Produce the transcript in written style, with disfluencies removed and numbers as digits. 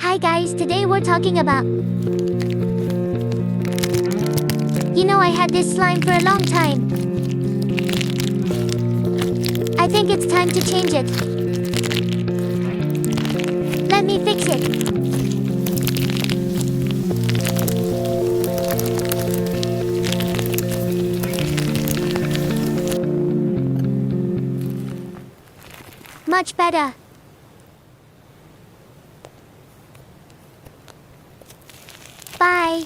Hi guys, today we're talking about... I had this slime for a long time. I think it's time to change it. Let me fix it. Much better. Bye.